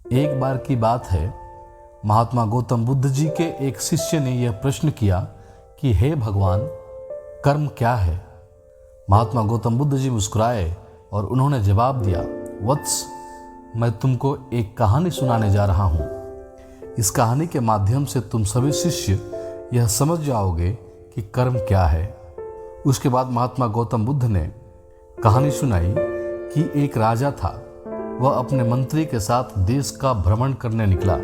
एक बार की बात है, महात्मा गौतम बुद्ध जी के एक शिष्य ने यह प्रश्न किया कि हे भगवान, कर्म क्या है। महात्मा गौतम बुद्ध जी मुस्कुराए और उन्होंने जवाब दिया, वत्स, मैं तुमको एक कहानी सुनाने जा रहा हूँ। इस कहानी के माध्यम से तुम सभी शिष्य यह समझ जाओगे कि कर्म क्या है। उसके बाद महात्मा गौतम बुद्ध ने कहानी सुनाई कि एक राजा था। वह अपने मंत्री के साथ देश का भ्रमण करने निकला।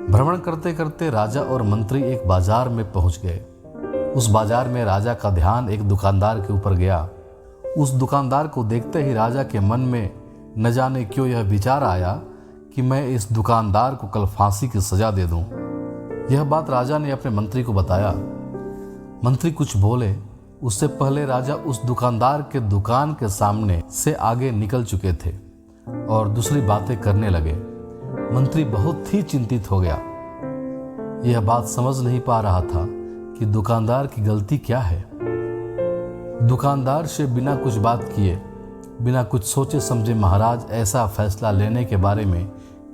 भ्रमण करते करते राजा और मंत्री एक बाजार में पहुंच गए। उस बाजार में राजा का ध्यान एक दुकानदार के ऊपर गया। उस दुकानदार को देखते ही राजा के मन में न जाने क्यों यह विचार आया कि मैं इस दुकानदार को कल फांसी की सजा दे दूं। यह बात राजा ने अपने मंत्री को बताया। मंत्री कुछ बोले उससे पहले राजा उस दुकानदार के दुकान के सामने से आगे निकल चुके थे और दूसरी बातें करने लगे। मंत्री बहुत ही चिंतित हो गया। यह बात समझ नहीं पा रहा था कि दुकानदार की गलती क्या है। दुकानदार से बिना कुछ बात किए, बिना कुछ सोचे समझे महाराज ऐसा फैसला लेने के बारे में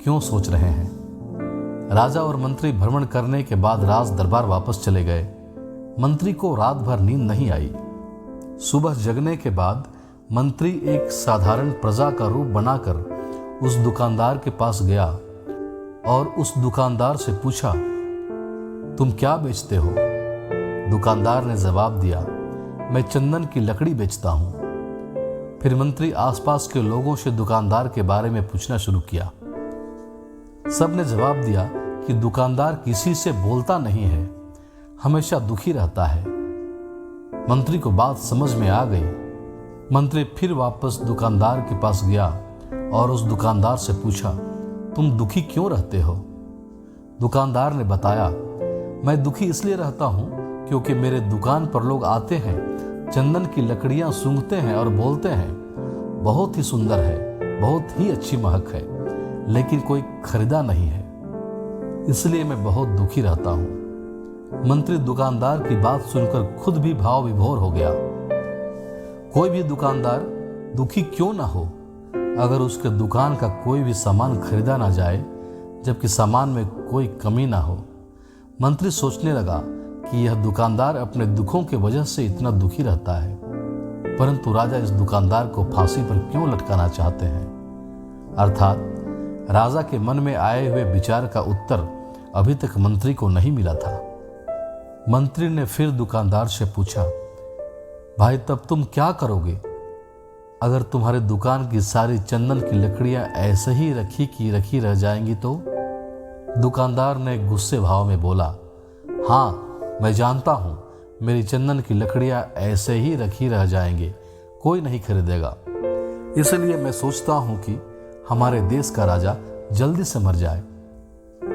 क्यों सोच रहे हैं। राजा और मंत्री भ्रमण करने के बाद राज दरबार वापस चले गए। मंत्री को रात भर नींद नहीं आई। सुबह जगने के बाद मंत्री एक साधारण प्रजा का रूप बनाकर उस दुकानदार के पास गया और उस दुकानदार से पूछा, तुम क्या बेचते हो। दुकानदार ने जवाब दिया, मैं चंदन की लकड़ी बेचता हूं। फिर मंत्री आसपास के लोगों से दुकानदार के बारे में पूछना शुरू किया। सबने जवाब दिया कि दुकानदार किसी से बोलता नहीं है, हमेशा दुखी रहता है। मंत्री को बात समझ में आ गई। मंत्री फिर वापस दुकानदार के पास गया और उस दुकानदार से पूछा, तुम दुखी क्यों रहते हो। दुकानदार ने बताया, मैं दुखी इसलिए रहता हूँ क्योंकि मेरे दुकान पर लोग आते हैं, चंदन की लकड़ियाँ सूंघते हैं और बोलते हैं, बहुत ही सुंदर है, बहुत ही अच्छी महक है, लेकिन कोई खरीदा नहीं है, इसलिए मैं बहुत दुखी रहता हूँ। मंत्री दुकानदार की बात सुनकर खुद भी भाव विभोर हो गया। कोई भी दुकानदार दुखी क्यों ना हो अगर उसके दुकान का कोई भी सामान खरीदा ना जाए, जबकि सामान में कोई कमी ना हो। मंत्री सोचने लगा कि यह दुकानदार अपने दुखों की वजह से इतना दुखी रहता है, परंतु राजा इस दुकानदार को फांसी पर क्यों लटकाना चाहते हैं। अर्थात राजा के मन में आए हुए विचार का उत्तर अभी तक मंत्री को नहीं मिला था। मंत्री ने फिर दुकानदार से पूछा, भाई तब तुम क्या करोगे अगर तुम्हारे दुकान की सारी चंदन की लकड़ियां ऐसे ही रखी की रखी रह जाएंगी तो। दुकानदार ने गुस्से भाव में बोला, हाँ मैं जानता हूं मेरी चंदन की लकड़ियां ऐसे ही रखी रह जाएंगे, कोई नहीं खरीदेगा। इसलिए मैं सोचता हूं कि हमारे देश का राजा जल्दी से मर जाए।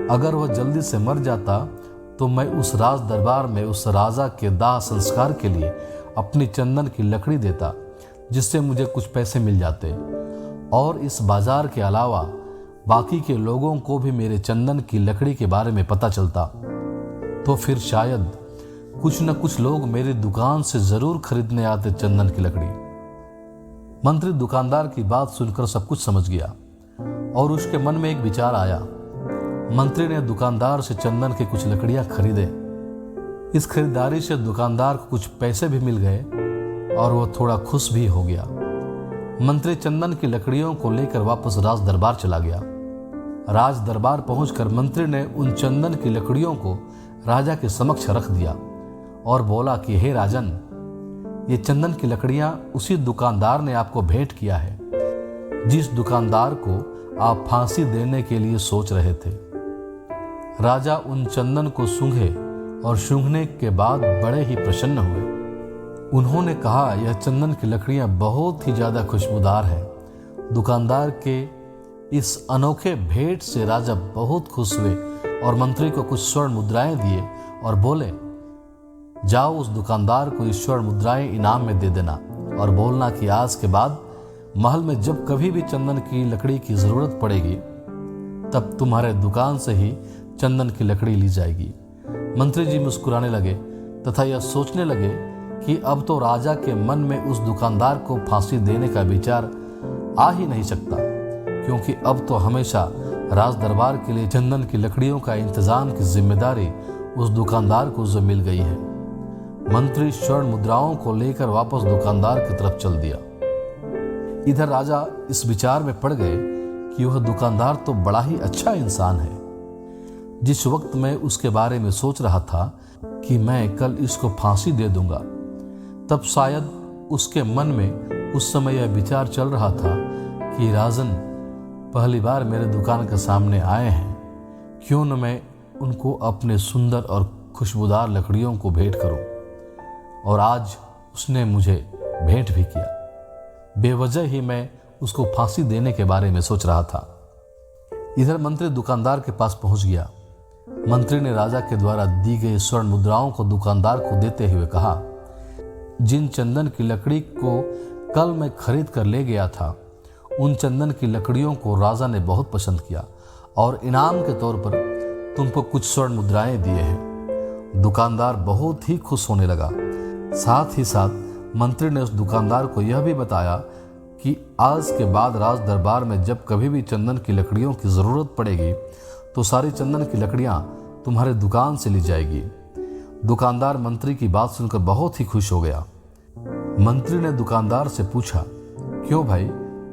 अगर वह जल्दी से मर जाता तो मैं उस राज दरबार में उस राजा के दाह संस्कार के लिए अपनी चंदन की लकड़ी देता, जिससे मुझे कुछ पैसे मिल जाते और इस बाजार के अलावा बाकी के लोगों को भी मेरे चंदन की लकड़ी के बारे में पता चलता, तो फिर शायद कुछ न कुछ लोग मेरी दुकान से जरूर खरीदने आते चंदन की लकड़ी। मंत्री दुकानदार की बात सुनकर सब कुछ समझ गया और उसके मन में एक विचार आया। मंत्री ने दुकानदार से चंदन की कुछ लकड़ियां खरीदे। इस खरीदारी से दुकानदार को कुछ पैसे भी मिल गए और वह थोड़ा खुश भी हो गया। मंत्री चंदन की लकड़ियों को लेकर वापस राज दरबार चला गया। राज दरबार पहुंचकर मंत्री ने उन चंदन की लकड़ियों को राजा के समक्ष रख दिया और बोला कि हे राजन, ये चंदन की लकड़ियां उसी दुकानदार ने आपको भेंट किया है जिस दुकानदार को आप फांसी देने के लिए सोच रहे थे। राजा उन चंदन को सूंघे और सूंघने के बाद बड़े ही प्रसन्न हुए। उन्होंने कहा, यह चंदन की लकड़ियां बहुत ही ज्यादा खुशबूदार हैं। दुकानदार के इस अनोखे भेंट से राजा बहुत खुश हुए और मंत्री को कुछ स्वर्ण मुद्राएं दिए और बोले, जाओ उस दुकानदार को इस स्वर्ण मुद्राएं इनाम में दे देना और बोलना कि आज के बाद महल में जब कभी भी चंदन की लकड़ी की जरूरत पड़ेगी तब तुम्हारे दुकान से ही चंदन की लकड़ी ली जाएगी। मंत्री जी मुस्कुराने लगे तथा यह सोचने लगे कि अब तो राजा के मन में उस दुकानदार को फांसी देने का विचार आ ही नहीं सकता, क्योंकि अब तो हमेशा राज दरबार के लिए चंदन की लकड़ियों का इंतजाम की जिम्मेदारी उस दुकानदार को जो मिल गई है। मंत्री स्वर्ण मुद्राओं को लेकर वापस दुकानदार की तरफ चल दिया। इधर राजा इस विचार में पड़ गए कि वह दुकानदार तो बड़ा ही अच्छा इंसान है। जिस वक्त मैं उसके बारे में सोच रहा था कि मैं कल इसको फांसी दे दूंगा, तब शायद उसके मन में उस समय यह विचार चल रहा था कि राजन पहली बार मेरे दुकान के सामने आए हैं, क्यों न मैं उनको अपने सुंदर और खुशबूदार लकड़ियों को भेंट करूं। और आज उसने मुझे भेंट भी किया। बेवजह ही मैं उसको फांसी देने के बारे में सोच रहा था। इधर मंत्री दुकानदार के पास पहुंच गया। मंत्री ने राजा के द्वारा दी गई स्वर्ण मुद्राओं को दुकानदार को देते हुए कहा, जिन चंदन की लकड़ी को कल मैं खरीद कर ले गया था, उन चंदन की लकड़ियों को राजा ने बहुत पसंद किया और इनाम के तौर पर तुमको कुछ स्वर्ण मुद्राएं दिए हैं। दुकानदार बहुत ही खुश होने लगा। साथ ही साथ मंत्री ने उस दुकानदार को यह भी बताया कि आज के बाद राज दरबार में जब कभी भी चंदन की लकड़ियों की ज़रूरत पड़ेगी तो सारी चंदन की लकड़ियां तुम्हारे दुकान से ली जाएगी। दुकानदार मंत्री की बात सुनकर बहुत ही खुश हो गया। मंत्री ने दुकानदार से पूछा, क्यों भाई,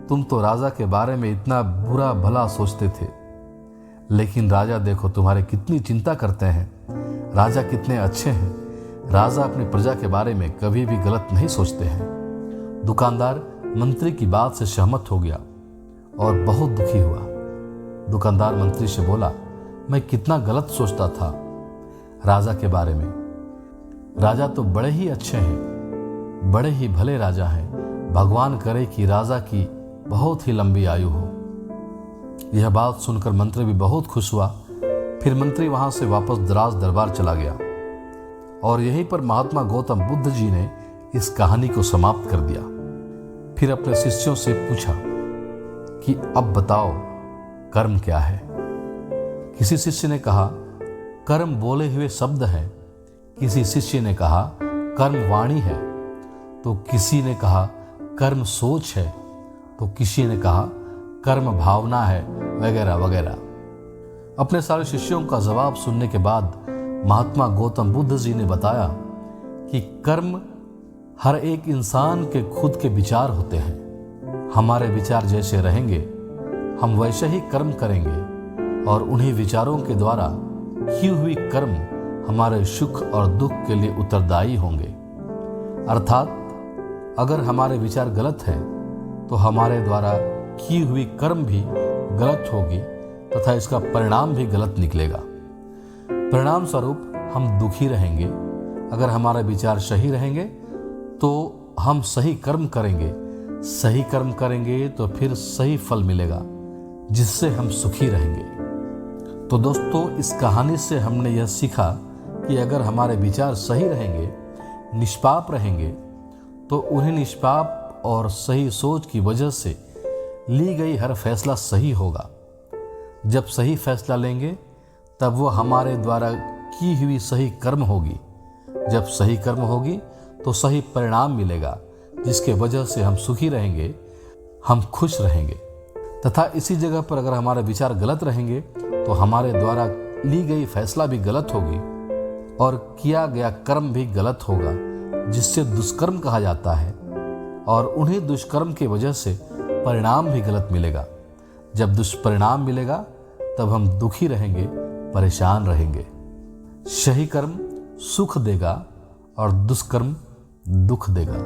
तुम तो राजा के बारे में इतना बुरा भला सोचते थे, लेकिन राजा देखो तुम्हारे कितनी चिंता करते हैं। राजा कितने अच्छे हैं। राजा अपनी प्रजा के बारे में कभी भी गलत नहीं सोचते हैं। दुकानदार मंत्री की बात से सहमत हो गया और बहुत दुखी हुआ। दुकानदार मंत्री से बोला, मैं कितना गलत सोचता था राजा के बारे में। राजा तो बड़े ही अच्छे हैं, बड़े ही भले राजा हैं। भगवान करे कि राजा की बहुत ही लंबी आयु हो। यह बात सुनकर मंत्री भी बहुत खुश हुआ। फिर मंत्री वहां से वापस राज दरबार चला गया और यहीं पर महात्मा गौतम बुद्ध जी ने इस कहानी को समाप्त कर दिया। फिर अपने शिष्यों से पूछा कि अब बताओ कर्म क्या है। किसी शिष्य ने कहा, कर्म बोले हुए शब्द हैं। किसी शिष्य ने कहा, कर्म वाणी है। तो किसी ने कहा, कर्म सोच है। तो किसी ने कहा, कर्म भावना है, वगैरह वगैरह। अपने सारे शिष्यों का जवाब सुनने के बाद महात्मा गौतम बुद्ध जी ने बताया कि कर्म हर एक इंसान के खुद के विचार होते हैं। हमारे विचार जैसे रहेंगे हम वैसे ही कर्म करेंगे और उन्हीं विचारों के द्वारा की हुई कर्म हमारे सुख और दुख के लिए उत्तरदायी होंगे। अर्थात अगर हमारे विचार गलत हैं तो हमारे द्वारा की हुई कर्म भी गलत होगी तथा इसका परिणाम भी गलत निकलेगा। परिणाम स्वरूप हम दुखी रहेंगे। अगर हमारे विचार सही रहेंगे तो हम सही कर्म करेंगे। सही कर्म करेंगे तो फिर सही फल मिलेगा, जिससे हम सुखी रहेंगे। तो दोस्तों, इस कहानी से हमने यह सीखा कि अगर हमारे विचार सही रहेंगे, निष्पाप रहेंगे, तो उन्हीं निष्पाप और सही सोच की वजह से ली गई हर फैसला सही होगा। जब सही फैसला लेंगे तब वो हमारे द्वारा की हुई सही कर्म होगी। जब सही कर्म होगी तो सही परिणाम मिलेगा, जिसके वजह से हम सुखी रहेंगे, हम खुश रहेंगे। तथा इसी जगह पर अगर हमारे विचार गलत रहेंगे तो हमारे द्वारा ली गई फैसला भी गलत होगी और किया गया कर्म भी गलत होगा, जिससे दुष्कर्म कहा जाता है। और उन्हीं दुष्कर्म की वजह से परिणाम भी गलत मिलेगा। जब दुष्परिणाम मिलेगा तब हम दुखी रहेंगे, परेशान रहेंगे। सही कर्म सुख देगा और दुष्कर्म दुख देगा।